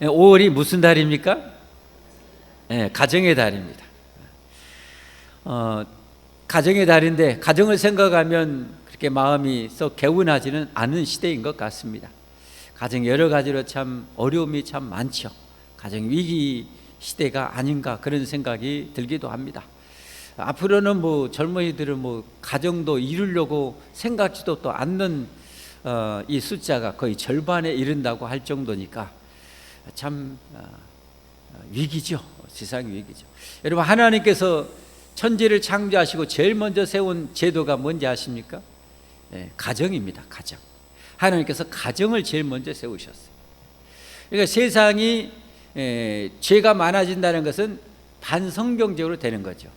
5월이 무슨 달입니까? 가정의 달입니다. 가정의 달인데 가정을 생각하면 그렇게 마음이 썩 개운하지는 않은 시대인 것 같습니다. 가정 여러 가지로 참 어려움이 참 많죠. 가정 위기 시대가 아닌가 그런 생각이 들기도 합니다. 앞으로는 젊은이들은 가정도 이루려고 생각지도 또 않는 이 숫자가 거의 절반에 이른다고 할 정도니까 참 위기죠. 세상 위기죠. 여러분, 하나님께서 천지를 창조하시고 제일 먼저 세운 제도가 뭔지 아십니까? 가정입니다. 가정. 하나님께서 가정을 제일 먼저 세우셨어요. 그러니까 세상이 죄가 많아진다는 것은 반성경적으로 되는 거죠.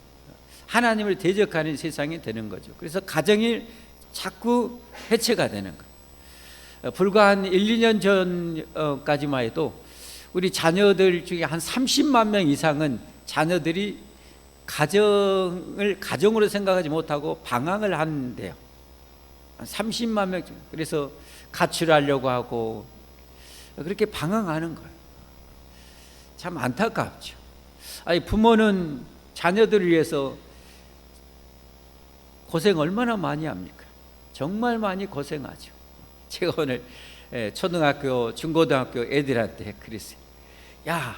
하나님을 대적하는 세상이 되는 거죠. 그래서 가정이 자꾸 해체가 되는 거예요. 불과 한 1, 2년 전까지만 해도 우리 자녀들 중에 한 30만 명 이상은 자녀들이 가정을 가정으로 생각하지 못하고 방황을 하는데요. 한 30만 명. 그래서 가출하려고 하고 그렇게 방황하는 거예요. 참 안타깝죠. 아니, 부모는 자녀들을 위해서 고생 얼마나 많이 합니까? 정말 많이 고생하죠. 제가 오늘 초등학교, 중고등학교 애들한테 그랬어요. 야,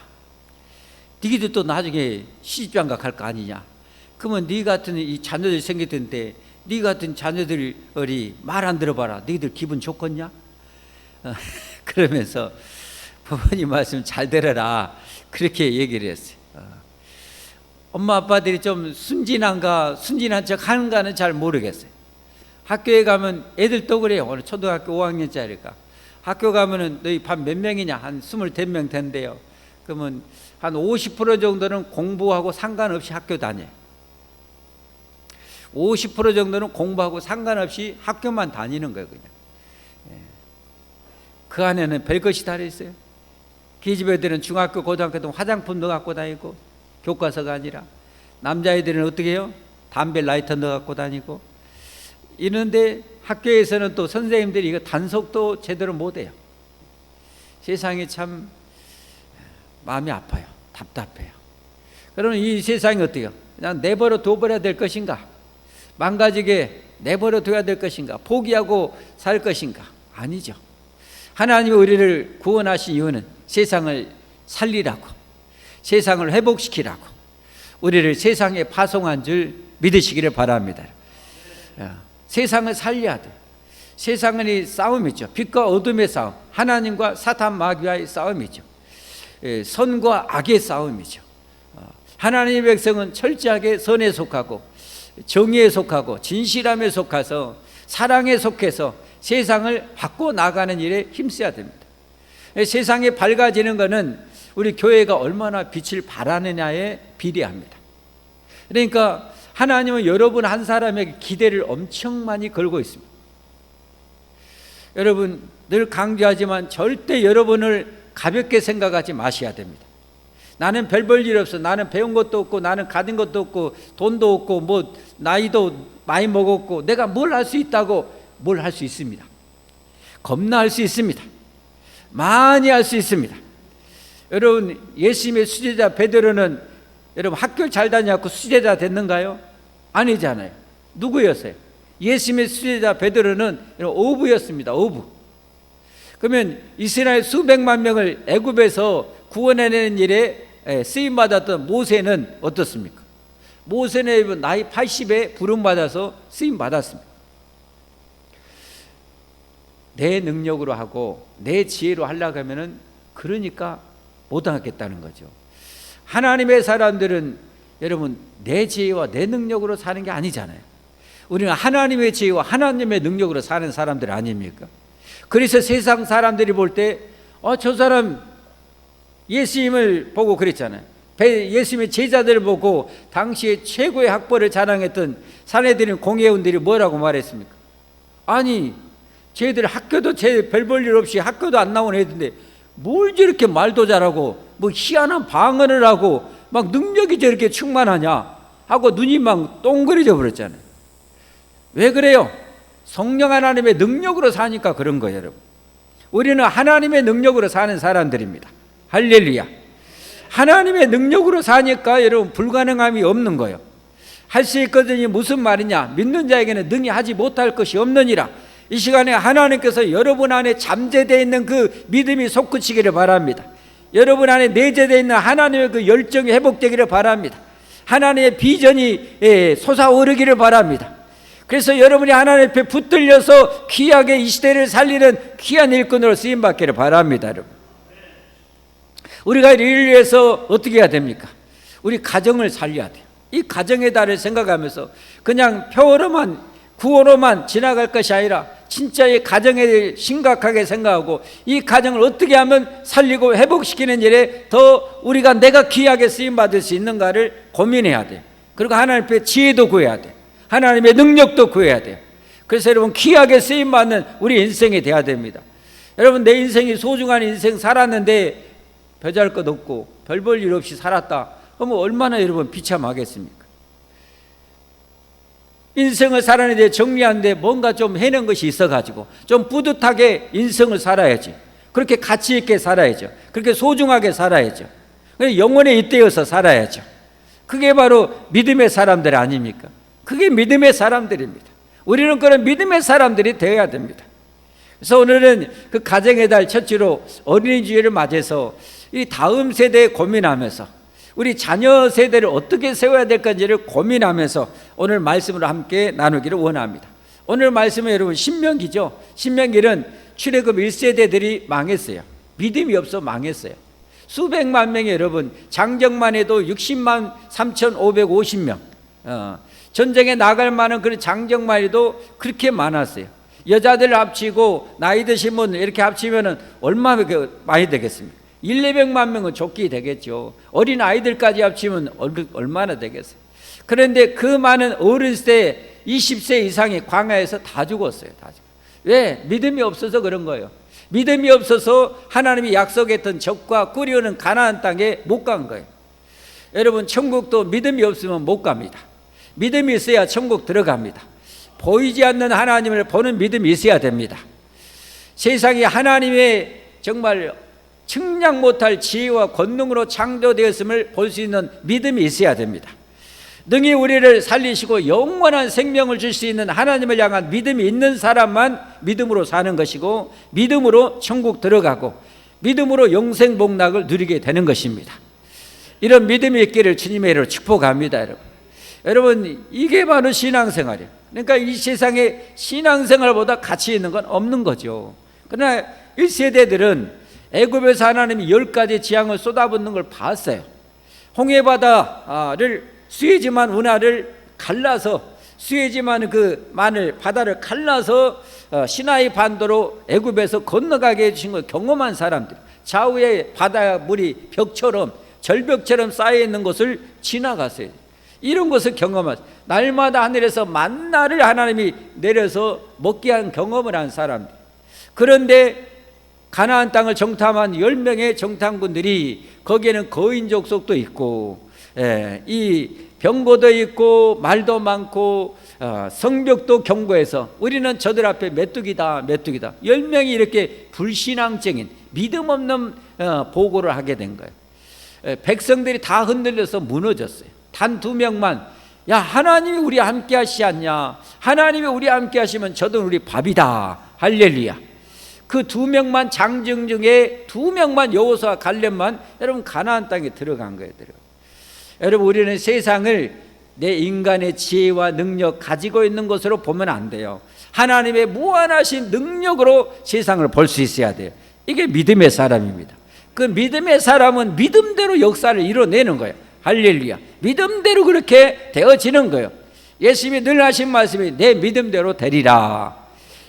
니희들 또 나중에 시집장가 갈 거 아니냐? 그러면 니 같은 이 자녀들이 생겼던데 니 같은 자녀들이 말 안 들어봐라. 니희들 기분 좋겠냐? 그러면서 부모님 말씀 잘 들어라. 그렇게 얘기를 했어요. 엄마 아빠들이 좀 순진한 척 하는가는 잘 모르겠어요. 학교에 가면 애들도 그래요. 오늘 초등학교 5학년짜리가 학교 가면은 너희 반 몇 명이냐? 한 25명 된대요. 그러면 한 50% 정도는 공부하고 상관없이 학교 다녀요. 50% 정도는 공부하고 상관없이 학교만 다니는 거예요. 그냥. 그 안에는 별것이 다 있어요. 기집 애들은 중학교, 고등학교도 화장품도 갖고 다니고, 교과서가 아니라. 남자애들은 어떻게 해요? 담배 라이터 넣어 갖고 다니고. 이런데 학교에서는 또 선생님들이 이거 단속도 제대로 못해요. 세상이 참 마음이 아파요. 답답해요. 그러면 이 세상이 어때요? 그냥 내버려 둬버려야 될 것인가? 망가지게 내버려 둬야 될 것인가? 포기하고 살 것인가? 아니죠. 하나님이 우리를 구원하신 이유는 세상을 살리라고, 세상을 회복시키라고, 우리를 세상에 파송한 줄 믿으시기를 바랍니다. 세상을 살려야 돼요. 세상은 싸움이죠. 빛과 어둠의 싸움, 하나님과 사탄 마귀와의 싸움이죠. 선과 악의 싸움이죠. 하나님의 백성은 철저하게 선에 속하고 정의에 속하고 진실함에 속해서 사랑에 속해서 세상을 바꿔 나가는 일에 힘써야 됩니다. 세상이 밝아지는 것은 우리 교회가 얼마나 빛을 발하느냐에 비례합니다. 그러니까 하나님은 여러분 한 사람에게 기대를 엄청 많이 걸고 있습니다. 여러분, 늘 강조하지만 절대 여러분을 가볍게 생각하지 마셔야 됩니다. 나는 별 볼 일 없어. 나는 배운 것도 없고, 나는 가진 것도 없고, 돈도 없고, 나이도 많이 먹었고, 내가 뭘 할 수 있다고. 뭘 할 수 있습니다. 겁나 할 수 있습니다. 많이 할 수 있습니다. 여러분, 예수님의 수제자 베드로는 여러분 학교 잘 다녀갖고 수제자 됐는가요? 아니잖아요. 누구였어요? 예수님의 수제자 베드로는 어부였습니다. 어부. 그러면 이스라엘 수백만 명을 애굽에서 구원해내는 일에 쓰임받았던 모세는 어떻습니까? 모세는 나이 80에 부름받아서 쓰임받았습니다. 내 능력으로 하고 내 지혜로 하려고 하면은 그러니까 못하겠다는 거죠. 하나님의 사람들은 여러분 내 지혜와 내 능력으로 사는 게 아니잖아요. 우리는 하나님의 지혜와 하나님의 능력으로 사는 사람들 아닙니까? 그래서 세상 사람들이 볼 때 저 사람 예수님을 보고 그랬잖아요. 예수님의 제자들을 보고 당시에 최고의 학벌을 자랑했던 사내들인 공회원들이 뭐라고 말했습니까? 아니, 쟤들 학교도 별 볼 일 없이 학교도 안 나온 애들인데 뭘 저렇게 말도 잘하고 희한한 방언을 하고 막 능력이 저렇게 충만하냐 하고 눈이 막 동그래져 버렸잖아요. 왜 그래요? 성령 하나님의 능력으로 사니까 그런 거예요. 여러분, 우리는 하나님의 능력으로 사는 사람들입니다. 할렐루야. 하나님의 능력으로 사니까 여러분 불가능함이 없는 거예요. 할 수 있거든요. 무슨 말이냐? 믿는 자에게는 능히 하지 못할 것이 없느니라. 이 시간에 하나님께서 여러분 안에 잠재되어 있는 그 믿음이 솟구치기를 바랍니다. 여러분 안에 내재되어 있는 하나님의 그 열정이 회복되기를 바랍니다. 하나님의 비전이 솟아오르기를 바랍니다. 그래서 여러분이 하나님 앞에 붙들려서 귀하게 이 시대를 살리는 귀한 일꾼으로 쓰임받기를 바랍니다. 여러분, 우리가 이를 위해서 어떻게 해야 됩니까? 우리 가정을 살려야 돼요. 이 가정의 달을 생각하면서 그냥 표어로만 구호로만 지나갈 것이 아니라 진짜 이 가정에 심각하게 생각하고 이 가정을 어떻게 하면 살리고 회복시키는 일에 더 우리가 내가 귀하게 쓰임받을 수 있는가를 고민해야 돼요. 그리고 하나님 앞에 지혜도 구해야 돼요. 하나님의 능력도 구해야 돼요. 그래서 여러분 귀하게 쓰임받는 우리 인생이 돼야 됩니다. 여러분, 내 인생이 소중한 인생 살았는데 별잘 것 없고 별 볼 일 없이 살았다 그러면 얼마나 여러분 비참하겠습니까? 인생을 살아내는데 정리하는데 뭔가 좀 해낸 것이 있어가지고 좀 뿌듯하게 인생을 살아야지. 그렇게 가치 있게 살아야죠. 그렇게 소중하게 살아야죠. 영혼에 잇대어서 살아야죠. 그게 바로 믿음의 사람들 아닙니까? 그게 믿음의 사람들입니다. 우리는 그런 믿음의 사람들이 되어야 됩니다. 그래서 오늘은 그 가정의 달 첫째로 어린이 주일을 맞아서 이 다음 세대에 고민하면서 우리 자녀 세대를 어떻게 세워야 될 건지를 고민하면서 오늘 말씀으로 함께 나누기를 원합니다. 오늘 말씀은 여러분 신명기죠. 신명기는 출애굽 1세대들이 망했어요. 믿음이 없어 망했어요. 수백만 명이 여러분 장정만 해도 60만 3,550명 전쟁에 나갈 만한 그런 장정만 해도 그렇게 많았어요. 여자들 합치고 나이 드신 분 이렇게 합치면 얼마나 많이 되겠습니까? 1,200만 명은 족기 되겠죠. 어린 아이들까지 합치면 얼마나 되겠어요. 그런데 그 많은 어른 세대 20세 이상이 광야에서 다 죽었어요. 다 죽었어요. 왜? 믿음이 없어서 그런 거예요. 믿음이 없어서 하나님이 약속했던 적과 꿀이오는 가나안 땅에 못 간 거예요. 여러분, 천국도 믿음이 없으면 못 갑니다. 믿음이 있어야 천국 들어갑니다. 보이지 않는 하나님을 보는 믿음이 있어야 됩니다. 세상이 하나님의 정말 측량 못할 지혜와 권능으로 창조되었음을 볼 수 있는 믿음이 있어야 됩니다. 능히 우리를 살리시고 영원한 생명을 줄 수 있는 하나님을 향한 믿음이 있는 사람만 믿음으로 사는 것이고 믿음으로 천국 들어가고 믿음으로 영생 복락을 누리게 되는 것입니다. 이런 믿음이 있기를 주님의 이름으로 축복합니다. 여러분, 이게 바로 신앙생활이에요. 그러니까 이 세상에 신앙생활보다 가치 있는 건 없는 거죠. 그러나 1세대들은 애굽에서 하나님이 10가지 재앙을 쏟아붓는 걸 봤어요. 홍해바다를 수에즈만 운하를 갈라서 수에즈만 그 만을 바다를 갈라서 시나이 반도로 애굽에서 건너가게 해주신 걸 경험한 사람들, 좌우에 바다 물이 벽처럼 절벽처럼 쌓여 있는 것을 지나갔어요. 이런 것을 경험하죠. 날마다 하늘에서 만나를 하나님이 내려서 먹게 한 경험을 한 사람들. 그런데 가나안 땅을 정탐한 10명의 정탐꾼들이 거기에는 거인 족속도 있고 이 병거도 있고 말도 많고 성벽도 견고해서 우리는 저들 앞에 메뚜기다 10명이 이렇게 불신앙적인 믿음 없는 보고를 하게 된 거예요. 백성들이 다 흔들려서 무너졌어요. 단 2명만 야, 하나님이 우리 함께 하시지 않냐, 하나님이 우리 함께 하시면 저도 우리 밥이다, 할렐루야. 그 2명만 장정 중에 2명만 여호수아 갈렙만 여러분 가나안 땅에 들어간 거예요. 여러분, 우리는 세상을 내 인간의 지혜와 능력 가지고 있는 것으로 보면 안 돼요. 하나님의 무한하신 능력으로 세상을 볼 수 있어야 돼요. 이게 믿음의 사람입니다. 그 믿음의 사람은 믿음대로 역사를 이뤄내는 거예요. 할렐루야. 믿음대로 그렇게 되어지는 거예요. 예수님이 늘 하신 말씀이 내 믿음대로 되리라.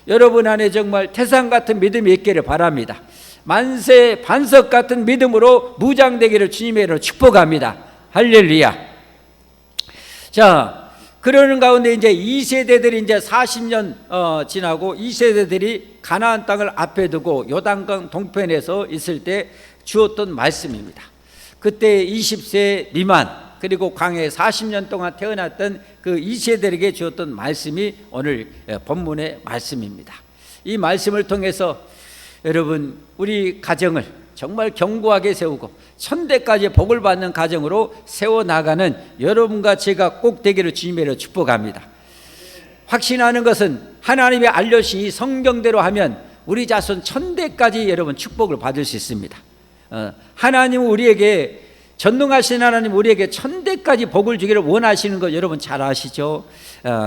여러분 안에 정말 태산 같은 믿음이 있기를 바랍니다. 만세 반석 같은 믿음으로 무장되기를 주님의 이름으로 축복합니다. 할렐루야. 자, 그러는 가운데 이제 2세대들이 이제 40년 지나고 2세대들이 가나안 땅을 앞에 두고 요단강 동편에서 있을 때 주었던 말씀입니다. 그때 20세 미만 그리고 광야에 40년 동안 태어났던 그 2세대에게 주었던 말씀이 오늘 본문의 말씀입니다. 이 말씀을 통해서 여러분, 우리 가정을 정말 견고하게 세우고 천대까지 복을 받는 가정으로 세워나가는 여러분과 제가 꼭 되기를 주님으로 축복합니다. 확신하는 것은 하나님이 알려주신 이 성경대로 하면 우리 자손 천대까지 여러분 축복을 받을 수 있습니다. 하나님은 우리에게, 전능하신 하나님 우리에게 천대까지 복을 주기를 원하시는 거 여러분 잘 아시죠?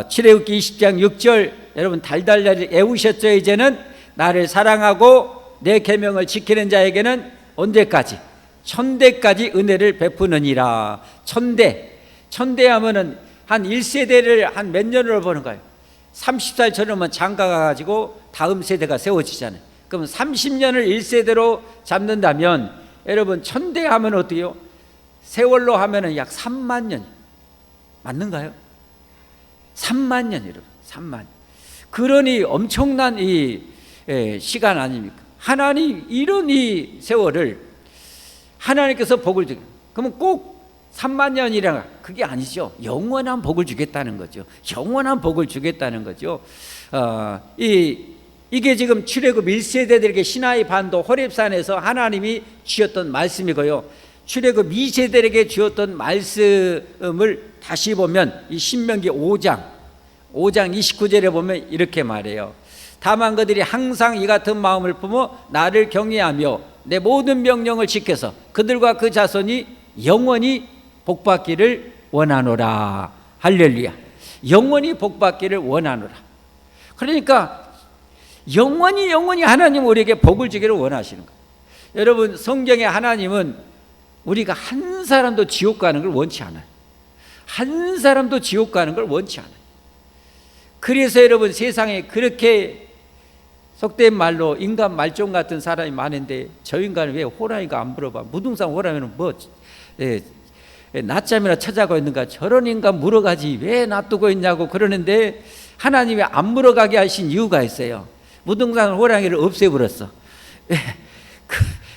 출애굽기 20장 6절 여러분 달달달 애우셨죠? 이제는 나를 사랑하고 내 계명을 지키는 자에게는 언제까지? 천대까지 은혜를 베푸느니라. 천대 하면은 한 1세대를 한 몇 년으로 보는 거예요. 30살 젊으면 장가가 가지고 다음 세대가 세워지잖아요. 그럼 30년을 1세대로 잡는다면 여러분 천대 하면 어때요? 세월로 하면은 약 3만 년 맞는가요? 3만 년 여러분, 3만. 그러니 엄청난 이 시간 아닙니까? 하나님 이런 이 세월을 하나님께서 복을 주게. 그러면 꼭 3만 년이라 그게 아니죠. 영원한 복을 주겠다는 거죠. 영원한 복을 주겠다는 거죠. 이게 지금 출애굽 1세대들에게 시나이 반도 호렙산에서 하나님이 주셨던 말씀이고요. 출애굽 2세대에게 주었던 말씀을 다시 보면 이 신명기 5장 29절에 보면 이렇게 말해요. 다만 그들이 항상 이 같은 마음을 품어 나를 경외하며 내 모든 명령을 지켜서 그들과 그 자손이 영원히 복받기를 원하노라. 할렐루야. 영원히 복받기를 원하노라. 그러니까 영원히 하나님 우리에게 복을 주기를 원하시는 거예요. 여러분 성경에 하나님은 우리가 한 사람도 지옥 가는 걸 원치 않아요. 한 사람도 지옥 가는 걸 원치 않아요. 그래서 여러분 세상에 그렇게 속된 말로 인간 말종 같은 사람이 많은데 저 인간은 왜 호랑이가 안 물어봐? 무등산 호랑이는 뭐 낮잠이나 찾아가고 있는가? 저런 인간 물어가지 왜 놔두고 있냐고 그러는데 하나님이 안 물어가게 하신 이유가 있어요. 무등산 호랑이를 없애버렸어.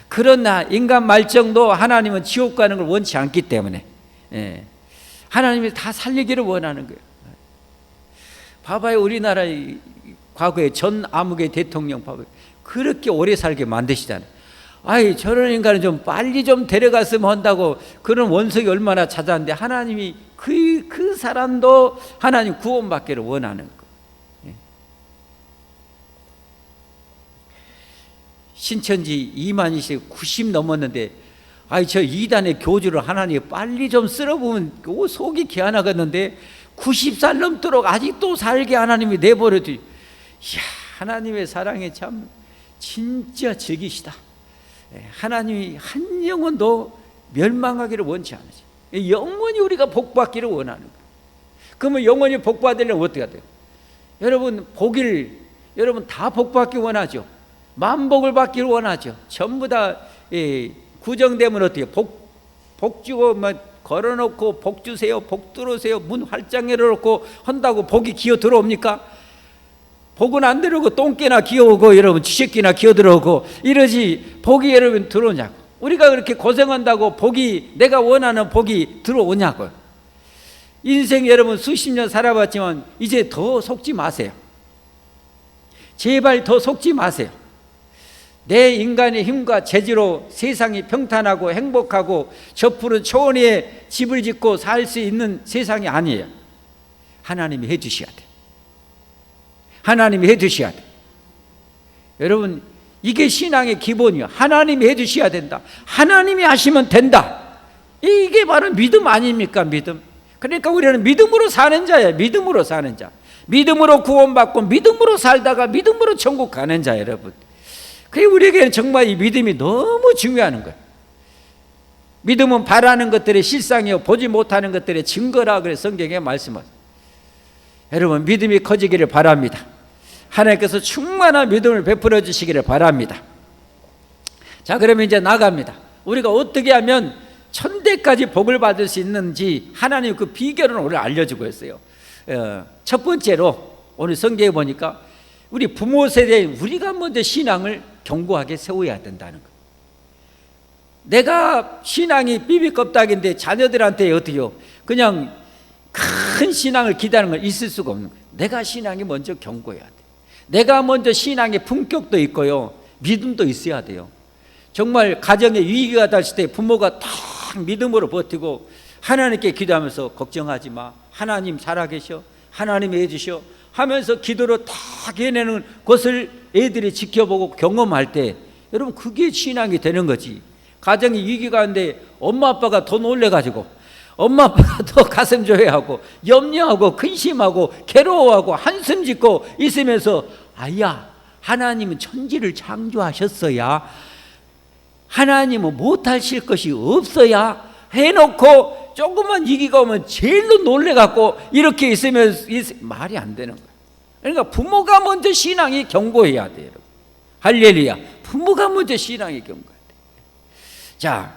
그러나 인간 말정도 하나님은 지옥 가는 걸 원치 않기 때문에 하나님이 다 살리기를 원하는 거예요. 봐봐요. 우리나라의 과거에 전 암흑의 대통령 봐봐요. 그렇게 오래 살게 만드시잖아요. 아이 저런 인간은 좀 빨리 좀 데려갔으면 한다고 그런 원석이 얼마나 찾아왔는데 하나님이 그 사람도 하나님 구원받기를 원하는 거예요. 신천지 2만이씩 90 넘었는데 아이 저 이단의 교주를 하나님이 빨리 좀 쓸어보면 속이 개안하겠는데 90살 넘도록 아직도 살게 하나님이 내버려둬. 이야, 하나님의 사랑이 참 진짜 즐기시다. 하나님이 한 영혼도 멸망하기를 원치 않으시. 영원히 우리가 복받기를 원하는 거예요. 그러면 영원히 복받으려면 어떻게 해야 돼요? 여러분 여러분 다 복받기 원하죠. 만복을 받기를 원하죠. 전부 다 구정되면 어떻게 복 주고 걸어놓고 복 주세요, 복 들어오세요, 문 활짝 열어놓고 한다고 복이 기어 들어옵니까? 복은 안 들어오고 똥개나 기어오고 여러분 쥐새끼나 기어 들어오고 이러지 복이 여러분 들어오냐고. 우리가 그렇게 고생한다고 복이 내가 원하는 복이 들어오냐고요. 인생 여러분 수십 년 살아봤지만 이제 더 속지 마세요. 제발 더 속지 마세요. 내 인간의 힘과 재주로 세상이 평탄하고 행복하고 저 푸른 초원에 집을 짓고 살 수 있는 세상이 아니에요. 하나님이 해주셔야 돼. 하나님이 해주셔야 돼. 여러분 이게 신앙의 기본이에요. 하나님이 해주셔야 된다. 하나님이 하시면 된다. 이게 바로 믿음 아닙니까? 믿음. 그러니까 우리는 믿음으로 사는 자예요. 믿음으로 사는 자. 믿음으로 구원받고 믿음으로 살다가 믿음으로 천국 가는 자 여러분. 그게 우리에게는 정말 이 믿음이 너무 중요한 거예요. 믿음은 바라는 것들의 실상이요 보지 못하는 것들의 증거라 그래 성경에 말씀하세요. 여러분 믿음이 커지기를 바랍니다. 하나님께서 충만한 믿음을 베풀어 주시기를 바랍니다. 자 그러면 이제 나갑니다. 우리가 어떻게 하면 천대까지 복을 받을 수 있는지 하나님 그 비결은 오늘 알려주고 있어요. 첫 번째로 오늘 성경에 보니까 우리 부모 세대에 우리가 먼저 신앙을 견고하게 세워야 된다는 거예요. 내가 신앙이 삐삐껍딱인데 자녀들한테 어떻게요? 그냥 큰 신앙을 기대하는 건 있을 수가 없는 거예요. 내가 신앙이 먼저 견고해야 돼. 내가 먼저 신앙의 품격도 있고요 믿음도 있어야 돼요. 정말 가정에 위기가 닥칠 때 부모가 딱 믿음으로 버티고 하나님께 기도하면서 걱정하지 마, 하나님 살아계셔, 하나님이 해주셔 하면서 기도로 딱 해내는 것을 애들이 지켜보고 경험할 때 여러분 그게 신앙이 되는 거지. 가정이 위기가 있는데 엄마 아빠가 더 놀래가지고 엄마 아빠가 더 가슴 조여하고 염려하고 근심하고 괴로워하고 한숨 짓고 있으면서 아야, 하나님은 천지를 창조하셨어야, 하나님은 못하실 것이 없어야 해놓고 조금만 위기가 오면 제일로 놀래갖고 이렇게 있으면 말이 안 되는 거예요. 그러니까 부모가 먼저 신앙이 견고해야 돼요. 할렐루야. 부모가 먼저 신앙이 견고해야 돼요. 자,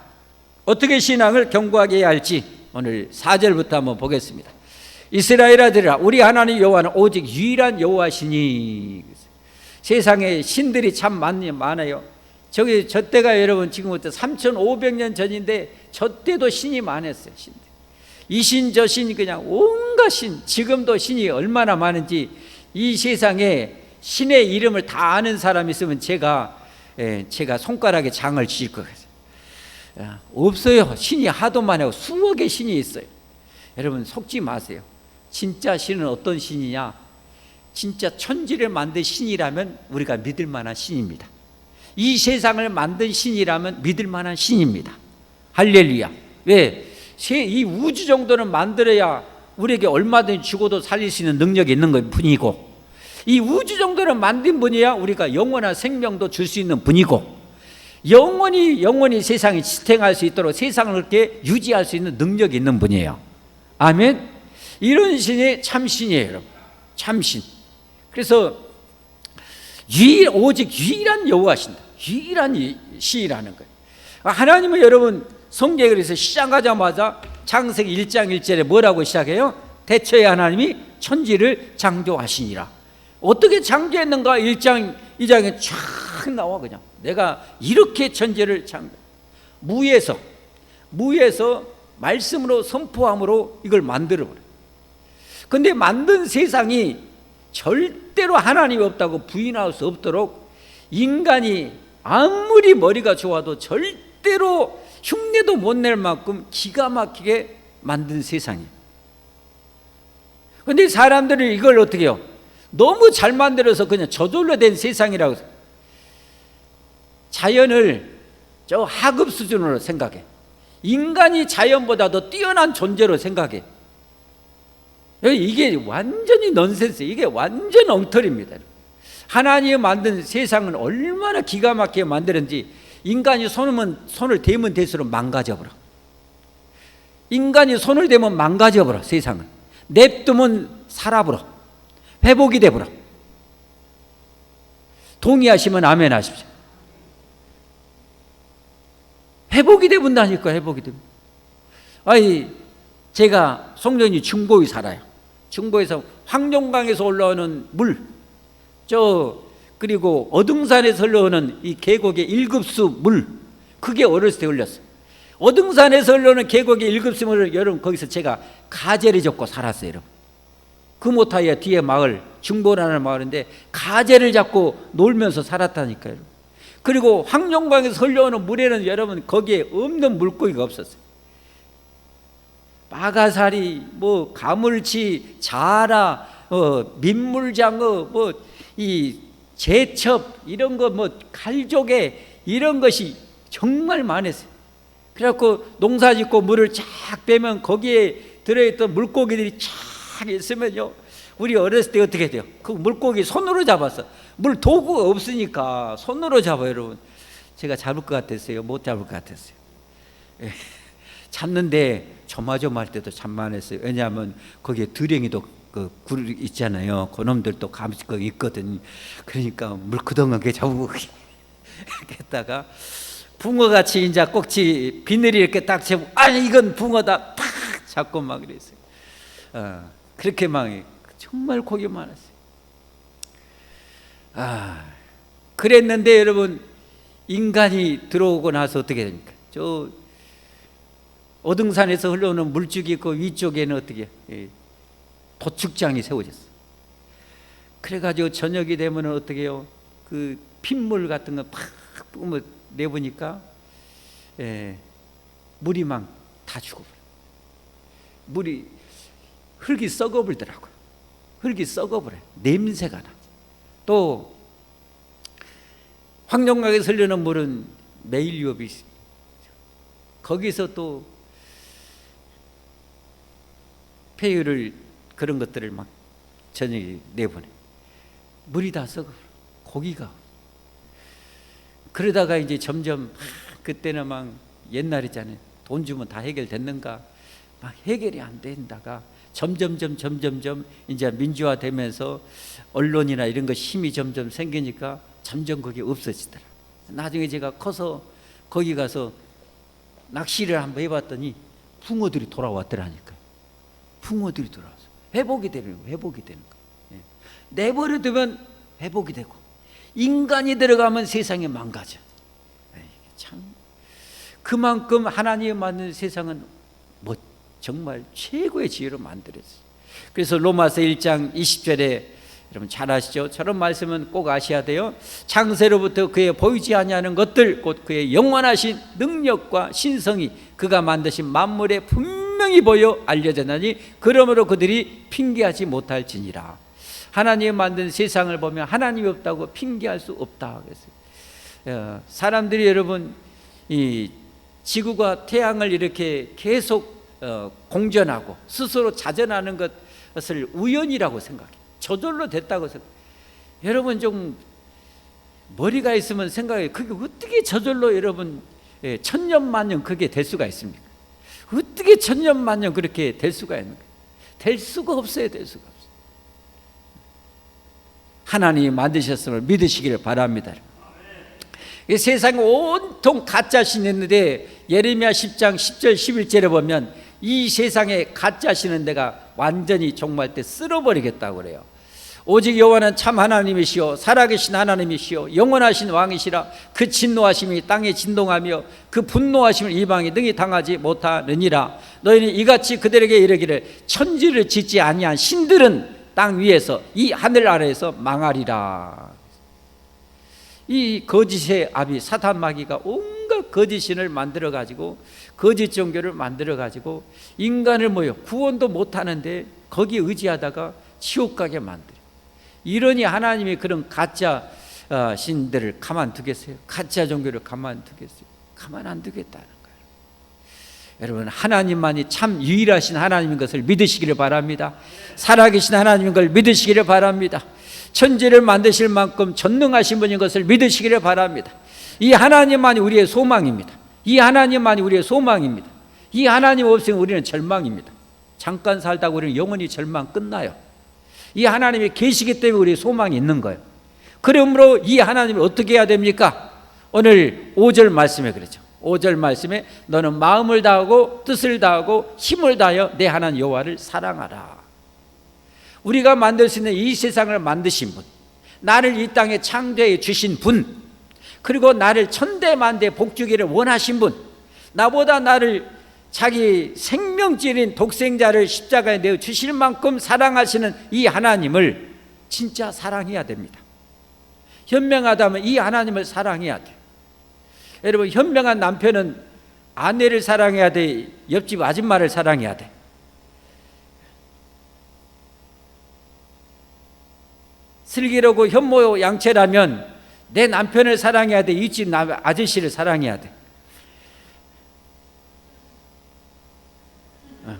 어떻게 신앙을 견고하게 해야 할지 오늘 4절부터 한번 보겠습니다. 이스라엘 아들아, 우리 하나님 여호와는 오직 유일한 여호와시니. 세상에 신들이 참 많아요. 저 때가 여러분 지금부터 3,500년 전인데 저 때도 신이 많았어요. 신들. 이 신 저 신 그냥 온갖 신, 지금도 신이 얼마나 많은지 이 세상에 신의 이름을 다 아는 사람이 있으면 제가 손가락에 장을 지을 것 같아요. 없어요. 신이 하도 많아요. 수억의 신이 있어요. 여러분 속지 마세요. 진짜 신은 어떤 신이냐? 진짜 천지를 만든 신이라면 우리가 믿을 만한 신입니다. 이 세상을 만든 신이라면 믿을 만한 신입니다. 할렐루야. 왜? 이 우주 정도는 만들어야 우리에게 얼마든지 죽어도 살릴 수 있는 능력이 있는 것 뿐이고, 이 우주 정도는 만든 분이야 우리가 영원한 생명도 줄 수 있는 분이고, 영원히 세상이 지탱할 수 있도록 세상을 그렇게 유지할 수 있는 능력이 있는 분이에요. 아멘. 이런 신이 참신이에요, 여러분. 참신. 그래서 오직 유일한 여호와신다. 유일한 시라는 거예요. 하나님은 여러분 성경에 그래서 시작하자마자 창세기 1장 1절에 뭐라고 시작해요? 대초에 하나님이 천지를 창조하시니라. 어떻게 창조했는가? 1장 2장에 쫙 나와. 그냥 내가 이렇게 천지를 무에서 말씀으로 선포함으로 이걸 만들어버려. 근데 만든 세상이 절대로 하나님이 없다고 부인할 수 없도록 인간이 아무리 머리가 좋아도 절대로 흉내도 못 낼 만큼 기가 막히게 만든 세상이에요. 근데 사람들이 이걸 어떻게 해요? 너무 잘 만들어서 그냥 저절로 된 세상이라고. 자연을 저 하급 수준으로 생각해. 인간이 자연보다 더 뛰어난 존재로 생각해. 이게 완전히 넌센스, 이게 완전 엉터리입니다. 하나님이 만든 세상은 얼마나 기가 막히게 만들었는지 인간이 손을 대면 대수록 망가져버려. 인간이 손을 대면 망가져버려. 세상은 냅두면 살아버려. 회복이 돼버려. 동의하시면 아멘 하십시오. 회복이 돼본다니까. 회복이 됩니다. 제가 송년이 중보에 살아요. 중보에서 황룡강에서 올라오는 물, 그리고 어등산에서 흘러오는 이 계곡의 1급수 물, 그게 어렸을 때 흘렸어요. 어등산에서 흘러오는 계곡의 1급수 물을 여러분 거기서 제가 가재를 잡고 살았어요. 여러분 금오타이어 뒤에 마을, 중보라는 마을인데 가재를 잡고 놀면서 살았다니까요. 그리고 황룡강에서 흘러오는 물에는 여러분 거기에 없는 물고기가 없었어요. 빠가사리, 가물치, 자라, 민물장어, 이 제첩 이런 거, 갈조개 이런 것이 정말 많았어요. 그래갖고 농사짓고 물을 쫙 빼면 거기에 들어있던 물고기들이 쫙 있으면요, 우리 어렸을 때 어떻게 돼요? 그 물고기 손으로 잡았어. 물 도구가 없으니까 손으로 잡아요. 여러분 제가 잡을 것 같았어요? 못 잡을 것 같았어요? 잡는데 조마조마할 때도 참 많았어요. 왜냐하면 거기에 드랭이도 굴 있잖아요. 그놈들도 감시 거기 있거든. 그러니까 물크덩하게 잡고 했다가 붕어같이 이제 꼭지 비늘이 이렇게 딱 잡고, 아니 이건 붕어다 탁 잡고 막 그랬어요. 그렇게 막 정말 고기 많았어요. 그랬는데 여러분 인간이 들어오고 나서 어떻게 됩니까? 어등산에서 흘러오는 물줄기 있고 위쪽에는 어떻게 도축장이 세워졌어요. 그래가지고 저녁이 되면 어떻게 해요? 그 핏물 같은 거 팍 뿌면 내보니까 물이 막 다 죽어버려. 물이 흙이 썩어버리더라고요. 흙이 썩어버려. 냄새가 나. 또 황룡강에서 흐르는 물은 매일 유업이 있어요. 거기서 또 폐유를 그런 것들을 막 저녁에 내보내. 물이 다 썩어버려. 고기가. 그러다가 이제 점점 그때는 막 옛날이잖아요. 돈 주면 다 해결됐는가? 막 해결이 안 된다가 점점 이제 민주화되면서 언론이나 이런 거 힘이 점점 생기니까 점점 그게 없어지더라. 나중에 제가 커서 거기 가서 낚시를 한번 해봤더니 붕어들이 돌아왔더라니까. 붕어들이 돌아와서 회복이 되는 거예요. 회복이 되는 거예요. 내버려두면 회복이 되고 인간이 들어가면 세상이 망가져. 참 그만큼 하나님이 만든 세상은 정말 최고의 지혜로 만들었어요. 그래서 로마서 1장 20절에 여러분 잘 아시죠? 저런 말씀은 꼭 아셔야 돼요. 창세로부터 그의 보이지 아니하는 것들 곧 그의 영원하신 능력과 신성이 그가 만드신 만물에 분명히 보여 알려졌나니 그러므로 그들이 핑계하지 못할지니라. 하나님이 만든 세상을 보면 하나님이 없다고 핑계할 수 없다 그랬어요. 사람들이 여러분 이 지구가 태양을 이렇게 계속 공전하고 스스로 자전하는 것을 우연이라고 생각해요. 저절로 됐다고 생각해요. 여러분 좀 머리가 있으면 생각해요. 그게 어떻게 저절로 여러분 천년만년 그게 될 수가 있습니까? 어떻게 천년만년 그렇게 될 수가 있는 거예요? 될 수가 없어요. 될 수가 없어요. 하나님이 만드셨음을 믿으시기를 바랍니다. 이 세상에 온통 가짜신이 있는데 예레미야 10장 10절 11절에 보면 이 세상에 가짜신은 내가 완전히 종말 때 쓸어버리겠다고 그래요. 오직 여호와는 참 하나님이시요 살아계신 하나님이시요 영원하신 왕이시라. 그 진노하심이 땅에 진동하며 그 분노하심을 이방이 능히 당하지 못하느니라. 너희는 이같이 그들에게 이르기를 천지를 짓지 아니한 신들은 땅 위에서 이 하늘 아래에서 망하리라. 이 거짓의 아비 사탄 마귀가 온갖 거짓신을 만들어 가지고 거짓 종교를 만들어 가지고 인간을 모여 구원도 못하는데 거기에 의지하다가 지옥 가게 만들어. 이러니 하나님이 그런 가짜 신들을 가만두겠어요? 가짜 종교를 가만두겠어요? 가만 안 두겠다는 거예요. 여러분 하나님만이 참 유일하신 하나님인 것을 믿으시기를 바랍니다. 살아계신 하나님인 걸 믿으시기를 바랍니다. 천지를 만드실 만큼 전능하신 분인 것을 믿으시기를 바랍니다. 이 하나님만이 우리의 소망입니다. 이 하나님만이 우리의 소망입니다. 이 하나님 없으면 우리는 절망입니다. 잠깐 살다가 우리는 영원히 절망 끝나요. 이 하나님이 계시기 때문에 우리의 소망이 있는 거예요. 그러므로 이 하나님을 어떻게 해야 됩니까? 오늘 5절 말씀에 그렇죠. 5절 말씀에 너는 마음을 다하고 뜻을 다하고 힘을 다하여 내 하나님 여호와를 사랑하라. 우리가 만들 수 있는 이 세상을 만드신 분, 나를 이 땅에 창조해 주신 분, 그리고 나를 천대만대 복주기를 원하신 분, 나보다 나를 자기 생명줄인 독생자를 십자가에 내어 주실 만큼 사랑하시는 이 하나님을 진짜 사랑해야 됩니다. 현명하다면 이 하나님을 사랑해야 돼요. 여러분 현명한 남편은 아내를 사랑해야 돼, 옆집 아줌마를 사랑해야 돼. 슬기로고 현모양처라면 내 남편을 사랑해야 돼, 이집 아저씨를 사랑해야 돼.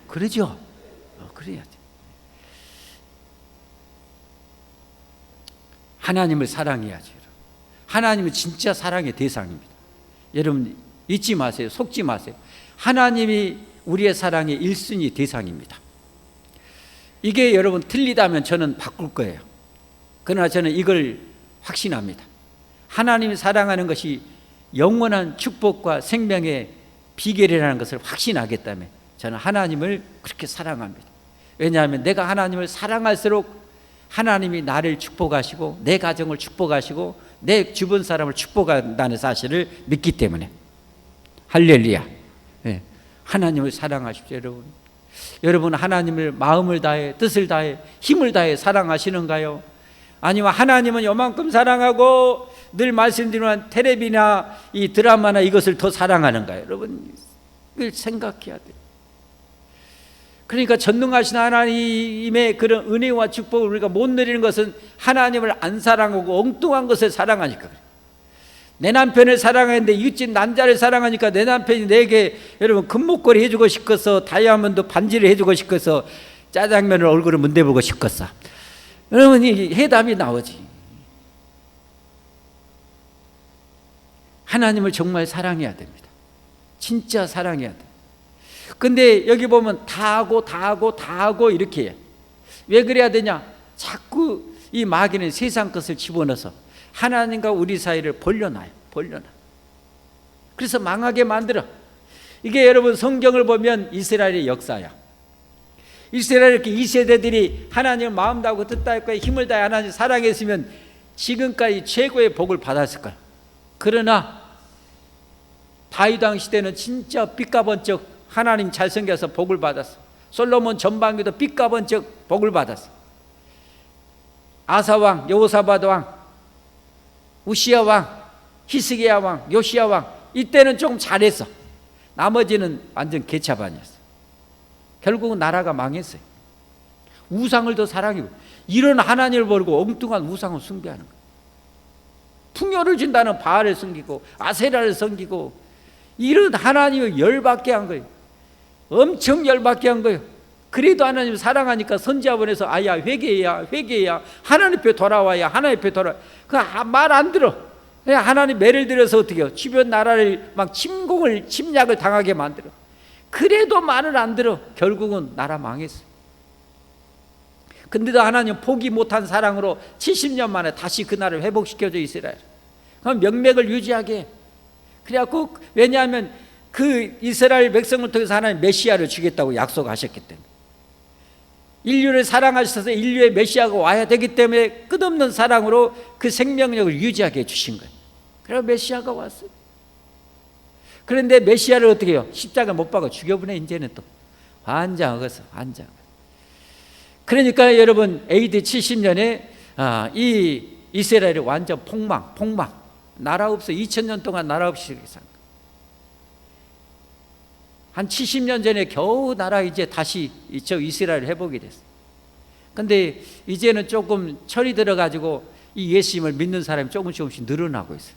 그러죠? 그래야 돼. 하나님을 사랑해야죠. 하나님은 진짜 사랑의 대상입니다. 여러분 잊지 마세요. 속지 마세요. 하나님이 우리의 사랑의 1순위 대상입니다. 이게 여러분 틀리다면 저는 바꿀 거예요. 그러나 저는 이걸 확신합니다. 하나님이 사랑하는 것이 영원한 축복과 생명의 비결이라는 것을 확신하기 때문에 저는 하나님을 그렇게 사랑합니다. 왜냐하면 내가 하나님을 사랑할수록 하나님이 나를 축복하시고 내 가정을 축복하시고 내 주변 사람을 축복한다는 사실을 믿기 때문에. 할렐루야. 네. 하나님을 사랑하십시오. 여러분. 여러분 하나님을 마음을 다해 뜻을 다해 힘을 다해 사랑하시는가요? 아니면 하나님은 요만큼 사랑하고 늘 말씀드리는 텔레비나 이 드라마나 이것을 더 사랑하는가요? 여러분, 이걸 생각해야 돼요. 그러니까 전능하신 하나님의 그런 은혜와 축복을 우리가 못 누리는 것은 하나님을 안 사랑하고 엉뚱한 것을 사랑하니까 그래요. 내 남편을 사랑하는데 이웃집 남자를 사랑하니까 내 남편이 내게 여러분 금목걸이 해주고 싶어서 다이아몬드 반지를 해주고 싶어서 짜장면을 얼굴을 문대보고 싶었어. 여러분, 이 해답이 나오지. 하나님을 정말 사랑해야 됩니다. 진짜 사랑해야 돼. 근데 여기 보면 다 하고 이렇게 해요. 왜 그래야 되냐? 자꾸 이 마귀는 세상 것을 집어넣어서 하나님과 우리 사이를 벌려놔요. 그래서 망하게 만들어. 이게 여러분 성경을 보면 이스라엘의 역사야. 이스라엘 이렇게 2세대들이 하나님을 마음 다하고 뜻 다하고 힘을 다해 하나님 사랑했으면 지금까지 최고의 복을 받았을 거야. 그러나 다윗 왕 시대는 진짜 삐까번쩍 하나님 잘생겨서 복을 받았어. 솔로몬 전반기도 삐까번쩍 복을 받았어. 아사 왕, 여호사밧 왕, 우시야 왕, 히스기야 왕, 요시야 왕, 이때는 좀 잘했어. 나머지는 완전 개차반이었어. 결국은 나라가 망했어요. 우상을 더 사랑하고 이런 하나님을 버리고 엉뚱한 우상을 숭배하는 거예요. 풍요를 준다는 바알을 섬기고 아세라를 섬기고 이런 하나님을 열받게 한 거예요. 엄청 열받게 한 거예요. 그래도 하나님 사랑하니까 선지자본에서 아야 회개해야 하나님 앞에 돌아와야 하나님 앞에 돌아와. 그 말 안 들어. 그냥 하나님 매를 들여서 어떻게 해요? 주변 나라를 막 침략을 당하게 만들어. 그래도 말을 안 들어. 결국은 나라 망했어. 근데도 하나님 포기 못한 사랑으로 70년 만에 다시 그 나라를 회복시켜줘 이스라엘. 그럼 명맥을 유지하게 해. 그래갖고 왜냐하면 그 이스라엘 백성을 통해서 하나님 메시아를 주겠다고 약속하셨기 때문에, 인류를 사랑하셔서 인류의 메시아가 와야 되기 때문에 끝없는 사랑으로 그 생명력을 유지하게 해주신 거예요. 그래서 메시아가 왔어요. 그런데 메시아를 어떻게 해요? 십자가 못 박아 죽여보내. 이제는 또 환장하겠어. 그러니까 여러분 AD 70년에 이 이스라엘이 완전 폭망. 나라 없어. 2000년 동안 나라 없이 산 거예요. 한 70년 전에 겨우 나라 이제 다시 저 이스라엘 회복이 됐어요. 근데 이제는 조금 철이 들어가지고 이 예수님을 믿는 사람이 조금씩 늘어나고 있어요.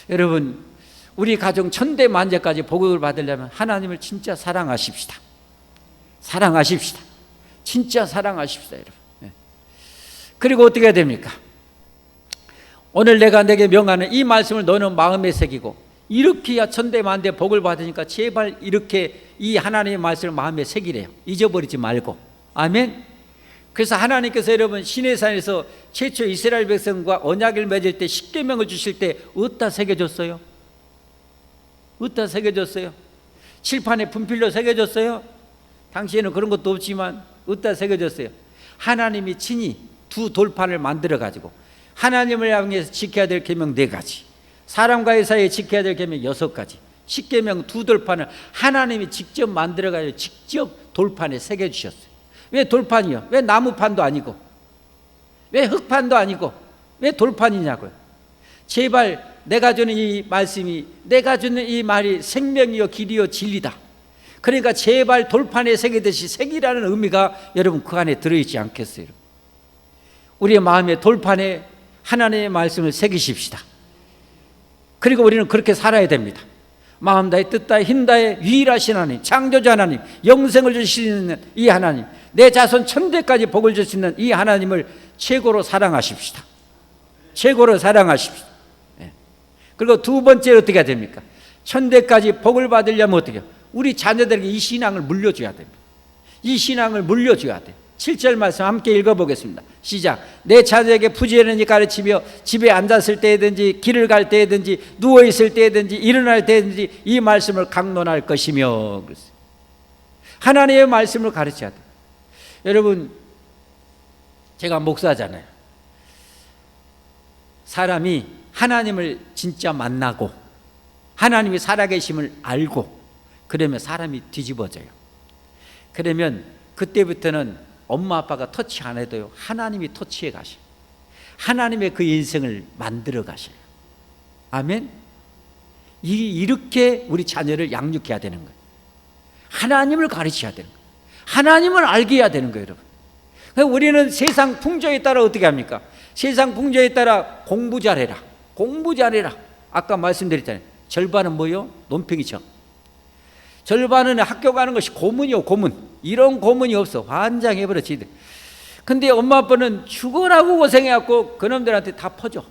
여러분, 우리 가정 천대만대까지 복을 받으려면 하나님을 진짜 사랑하십시다. 진짜 사랑하십시다, 여러분. 그리고 어떻게 해야 됩니까? 오늘 내가 내게 명하는 이 말씀을 너는 마음에 새기고, 이렇게 해야 천대만대 복을 받으니까 제발 이렇게 이 하나님의 말씀을 마음에 새기래요. 잊어버리지 말고. 아멘. 그래서 하나님께서 여러분 시내산에서 최초 이스라엘 백성과 언약을 맺을 때 십계명을 주실 때 어디다 새겨줬어요? 칠판에 분필로 새겨줬어요? 당시에는 그런 것도 없지만 어디다 새겨줬어요? 하나님이 친히 두 돌판을 만들어 가지고 하나님을 향해서 지켜야 될 계명 4가지, 사람과의 사이에 지켜야 될 계명 6가지, 십계명 두 돌판을 하나님이 직접 만들어 가지고 직접 돌판에 새겨 주셨어요. 왜 돌판이요? 왜 나무판도 아니고, 왜 흙판도 아니고, 왜 돌판이냐고요? 제발 내가 주는 이 말씀이, 내가 주는 이 말이 생명이요 길이요 진리다. 그러니까 제발 돌판에 새기듯이 새기라는 의미가 여러분 그 안에 들어있지 않겠어요? 우리의 마음의 돌판에 하나님의 말씀을 새기십시다. 그리고 우리는 그렇게 살아야 됩니다. 마음 다해 뜻 다해 힘 다해 유일하신 하나님, 창조주 하나님, 영생을 주시는 이 하나님, 내 자손 천대까지 복을 주시는 이 하나님을 최고로 사랑하십시다. 그리고 두 번째 어떻게 해야 됩니까? 천대까지 복을 받으려면 어떻게 해요? 우리 자녀들에게 이 신앙을 물려줘야 됩니다. 이 신앙을 물려줘야 돼요. 7절 말씀 함께 읽어보겠습니다. 시작. 내 자녀에게 부지런히 가르치며 집에 앉았을 때든지 길을 갈 때든지 누워있을 때든지 일어날 때든지 이 말씀을 강론할 것이며. 하나님의 말씀을 가르쳐야 돼요. 여러분, 제가 목사잖아요. 사람이 하나님을 진짜 만나고 하나님이 살아계심을 알고 그러면 사람이 뒤집어져요. 그러면 그때부터는 엄마 아빠가 터치 안 해도요, 하나님이 터치해 가셔요. 하나님의 그 인생을 만들어 가셔요. 아멘. 이렇게 우리 자녀를 양육해야 되는 거예요. 하나님을 가르쳐야 되는 거예요. 하나님을 알게 해야 되는 거예요, 여러분. 우리는 세상 풍조에 따라 어떻게 합니까? 세상 풍조에 따라 공부 잘해라, 공부 잘해라. 아까 말씀드렸잖아요. 절반은 뭐요? 논팽이죠. 절반은 학교 가는 것이 고문이요, 고문. 이런 고문이 없어. 환장해버려 지들. 근데 엄마 아빠는 죽으라고 고생해갖고 그놈들한테 다 퍼줘.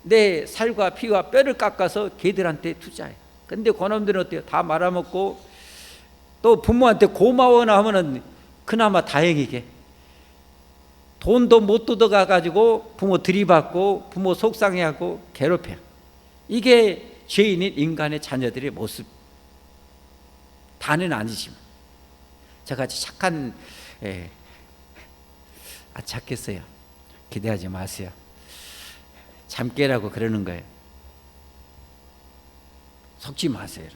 내 살과 피와 뼈를 깎아서 걔들한테 투자해. 근데 그놈들은 어때요? 다 말아먹고, 또 부모한테 고마워나 하면은 그나마 다행이게 돈도 못 뜯어가가지고 부모 들이받고 부모 속상해하고 괴롭혀. 이게 죄인인 인간의 자녀들의 모습. 다는 아니지만 저같이 착한, 착했어요. 기대하지 마세요. 잠깨라고 그러는 거예요. 속지 마세요.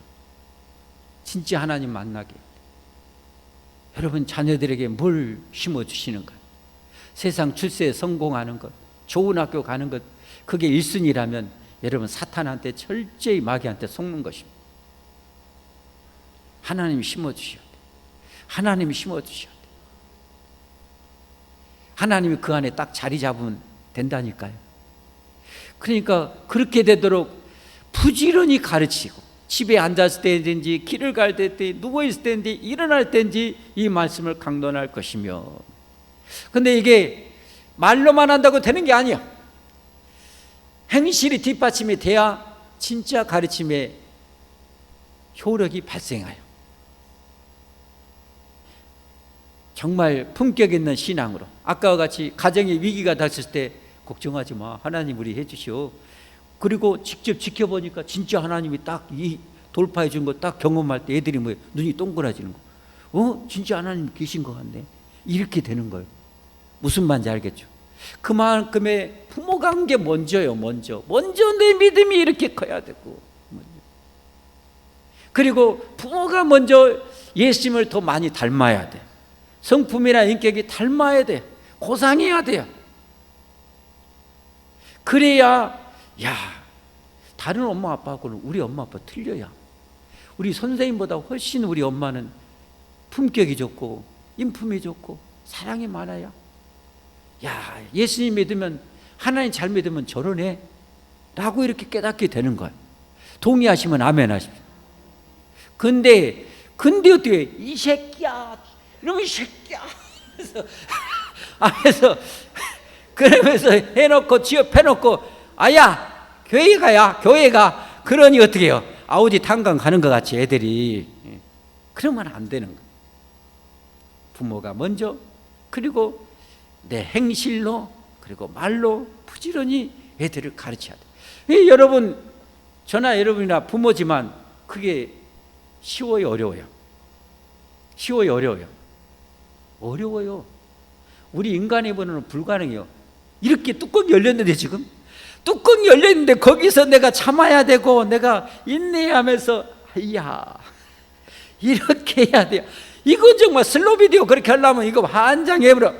진짜 하나님 만나게. 여러분 자녀들에게 뭘 심어주시는 것, 세상 출세에 성공하는 것, 좋은 학교 가는 것, 그게 1순위라면 여러분 사탄한테 철저히 마귀한테 속는 것입니다. 하나님이 심어주셔야 돼요. 하나님이 심어주셔야 돼요. 하나님이 그 안에 딱 자리 잡으면 된다니까요. 그러니까 그렇게 되도록 부지런히 가르치고, 집에 앉았을 때든지 길을 갈 때든지 누워있을 때든지 일어날 때든지 이 말씀을 강론할 것이며, 근데 이게 말로만 한다고 되는 게 아니야. 행실이 뒷받침이 돼야 진짜 가르침의 효력이 발생해요. 정말 품격 있는 신앙으로, 아까와 같이 가정에 위기가 닥쳤을 때 걱정하지 마, 하나님 우리 해주시오. 그리고 직접 지켜보니까 진짜 하나님이 딱 이 돌파해 준 거 딱 경험할 때 애들이 뭐 눈이 동그라지는 거, 진짜 하나님 계신 것 같네, 이렇게 되는 거예요. 무슨 말인지 알겠죠? 그만큼의 부모 관계 먼저요. 먼저 내 믿음이 이렇게 커야 되고, 그리고 부모가 먼저 예수님을 더 많이 닮아야 돼. 성품이나 인격이 닮아야 돼. 고상해야 돼요. 그래야, 야, 다른 엄마 아빠하고는 우리 엄마 아빠 틀려야. 우리 선생님보다 훨씬 우리 엄마는 품격이 좋고 인품이 좋고 사랑이 많아야, 야, 예수님 믿으면, 하나님 잘 믿으면 저러네 라고 이렇게 깨닫게 되는 거예요. 동의하시면 아멘 하십시오. 근데 어떻게 이 새끼야, 이놈의 새끼야 그러면서 해놓고 취업해놓고, 아야 교회 가야, 교회 가, 그러니 어떻게 해요? 아우지 탄광 가는 것 같이 애들이. 그러면 안 되는 거예요. 부모가 먼저, 그리고 내 행실로, 그리고 말로 부지런히 애들을 가르쳐야 돼. 여러분, 저나 여러분이나 부모지만 그게 쉬워요, 어려워요? 쉬워요, 어려워요? 어려워요. 우리 인간의 번호는 불가능해요. 이렇게 뚜껑이 열렸는데, 지금 뚜껑이 열렸는데 거기서 내가 참아야 되고 내가 인내하면서, 이야, 이렇게 해야 돼요. 이건 정말 슬로우 비디오 그렇게 하려면 이거 환장해버려.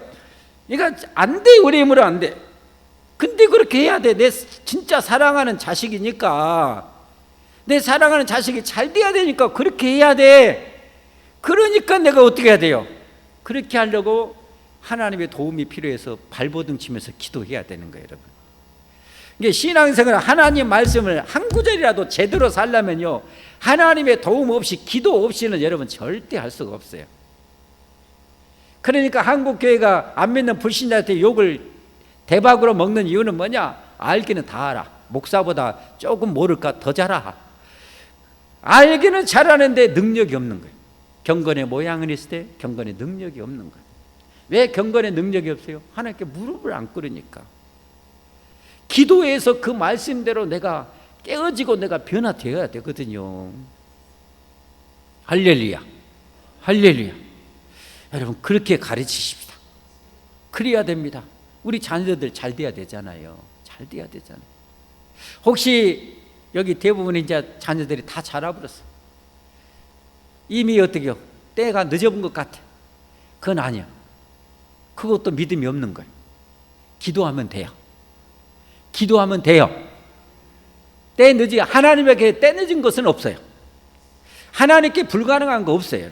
이거 안 돼, 우리 힘으로 안 돼. 근데 그렇게 해야 돼. 내 진짜 사랑하는 자식이니까, 내 사랑하는 자식이 잘 돼야 되니까 그렇게 해야 돼. 그러니까 내가 어떻게 해야 돼요? 그렇게 하려고 하나님의 도움이 필요해서 발버둥 치면서 기도해야 되는 거예요, 여러분. 이게 신앙생활, 하나님 말씀을 한 구절이라도 제대로 살려면요, 하나님의 도움 없이, 기도 없이는 여러분 절대 할 수가 없어요. 그러니까 한국 교회가 안 믿는 불신자한테 욕을 대박으로 먹는 이유는 뭐냐? 알기는 다 알아. 목사보다 조금 모를까 더 잘 알아. 알기는 잘하는데 능력이 없는 거예요. 경건의 모양은 있을 때 경건의 능력이 없는 거예요. 왜 경건의 능력이 없어요? 하나님께 무릎을 안 꿇으니까. 기도해서 그 말씀대로 내가 깨어지고 내가 변화되어야 되거든요. 할렐루야, 할렐루야. 여러분, 그렇게 가르치십시다. 그래야 됩니다. 우리 자녀들 잘 돼야 되잖아요. 잘 돼야 되잖아요. 혹시 여기 대부분 이제 자녀들이 다 자라버렸어. 이미 어떻게요? 때가 늦어본 것 같아. 그건 아니야. 그것도 믿음이 없는 거예요. 기도하면 돼요. 기도하면 돼요. 때 늦이 하나님에게 때 늦은 것은 없어요. 하나님께 불가능한 거 없어요.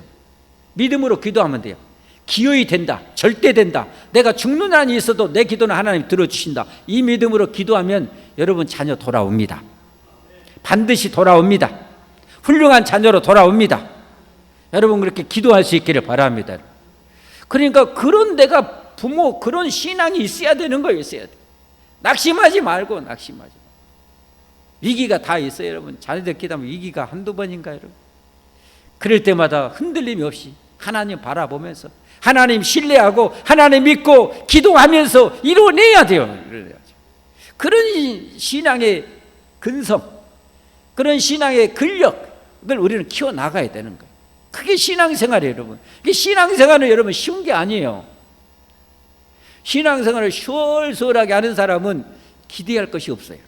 믿음으로 기도하면 돼요. 기어이 된다. 절대 된다. 내가 죽는 한이 있어도 내 기도는 하나님 들어주신다. 이 믿음으로 기도하면 여러분 자녀 돌아옵니다. 반드시 돌아옵니다. 훌륭한 자녀로 돌아옵니다. 여러분 그렇게 기도할 수 있기를 바랍니다. 그러니까 그런 내가 부모 그런 신앙이 있어야 되는 거예요. 있어야 돼. 낙심하지 말고 낙심하지 말고. 위기가 다 있어요. 여러분 자녀들 기도하면 위기가 한두 번인가 여러분. 그럴 때마다 흔들림이 없이 하나님 바라보면서 하나님 신뢰하고 하나님 믿고 기도하면서 이뤄내야 돼요. 그런 신앙의 근성, 그런 신앙의 근력을 우리는 키워나가야 되는 거예요. 그게 신앙생활이에요. 여러분 이게 신앙생활은 여러분 쉬운 게 아니에요. 신앙생활을 수월수월하게 하는 사람은 기대할 것이 없어요.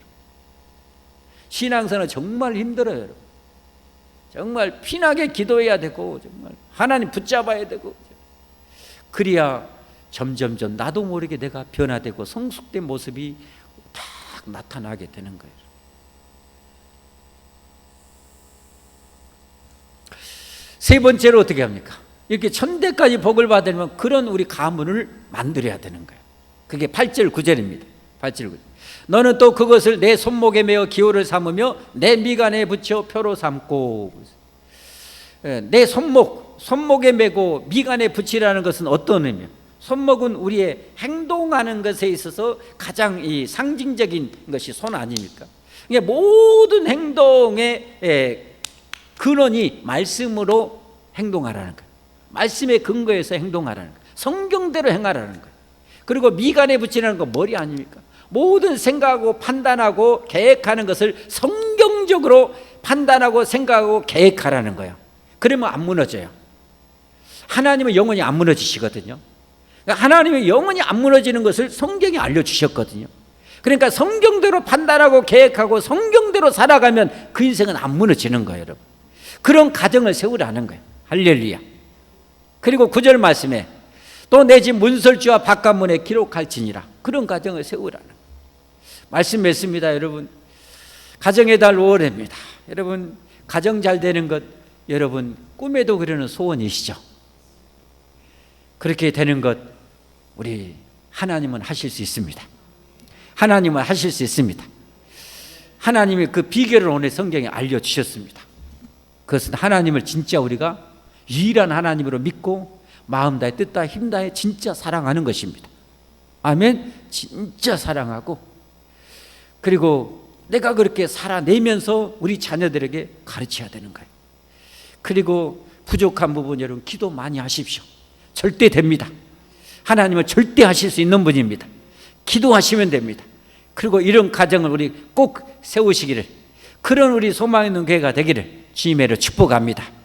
신앙생활은 정말 힘들어요. 여러분. 정말 피나게 기도해야 되고 정말 하나님 붙잡아야 되고 그래야 점점점 나도 모르게 내가 변화되고 성숙된 모습이 딱 나타나게 되는 거예요. 세 번째로 어떻게 합니까? 이렇게 천대까지 복을 받으려면 그런 우리 가문을 만들어야 되는 거예요. 그게 8절 9절입니다. 8절 9절. 너는 또 그것을 내 손목에 메어 기호를 삼으며 내 미간에 붙여 표로 삼고. 내 손목에 메고 미간에 붙이라는 것은 어떤 의미예요? 손목은 우리의 행동하는 것에 있어서 가장 이 상징적인 것이 손 아닙니까? 그러니까 모든 행동의 근원이 말씀으로 행동하라는 거예요. 말씀에 근거해서 행동하라는 거예요. 성경대로 행하라는 거예요. 그리고 미간에 붙이라는 건 머리 아닙니까? 모든 생각하고 판단하고 계획하는 것을 성경적으로 판단하고 생각하고 계획하라는 거예요. 그러면 안 무너져요. 하나님은 영원히 안 무너지시거든요. 하나님이 영원히 안 무너지는 것을 성경이 알려주셨거든요. 그러니까 성경대로 판단하고 계획하고 성경대로 살아가면 그 인생은 안 무너지는 거예요. 여러분. 그런 가정을 세우라는 거예요. 할렐루야. 그리고 9절 말씀에 또 내 집 문설주와 바깥문에 기록할지니라. 그런 가정을 세우라는 거예요. 말씀 맺습니다. 여러분 가정의 달 5월입니다. 여러분 가정 잘 되는 것 여러분 꿈에도 그리는 소원이시죠. 그렇게 되는 것 우리 하나님은 하실 수 있습니다. 하나님은 하실 수 있습니다. 하나님이 그 비결을 오늘 성경에 알려주셨습니다. 그것은 하나님을 진짜 우리가 유일한 하나님으로 믿고 마음 다해 뜻 다해 힘 다해 진짜 사랑하는 것입니다. 아멘. 진짜 사랑하고 그리고 내가 그렇게 살아내면서 우리 자녀들에게 가르쳐야 되는 거예요. 그리고 부족한 부분 여러분 기도 많이 하십시오. 절대 됩니다. 하나님은 절대 하실 수 있는 분입니다. 기도하시면 됩니다. 그리고 이런 가정을 우리 꼭 세우시기를 그런 우리 소망 있는 교회가 되기를 주님으로 축복합니다.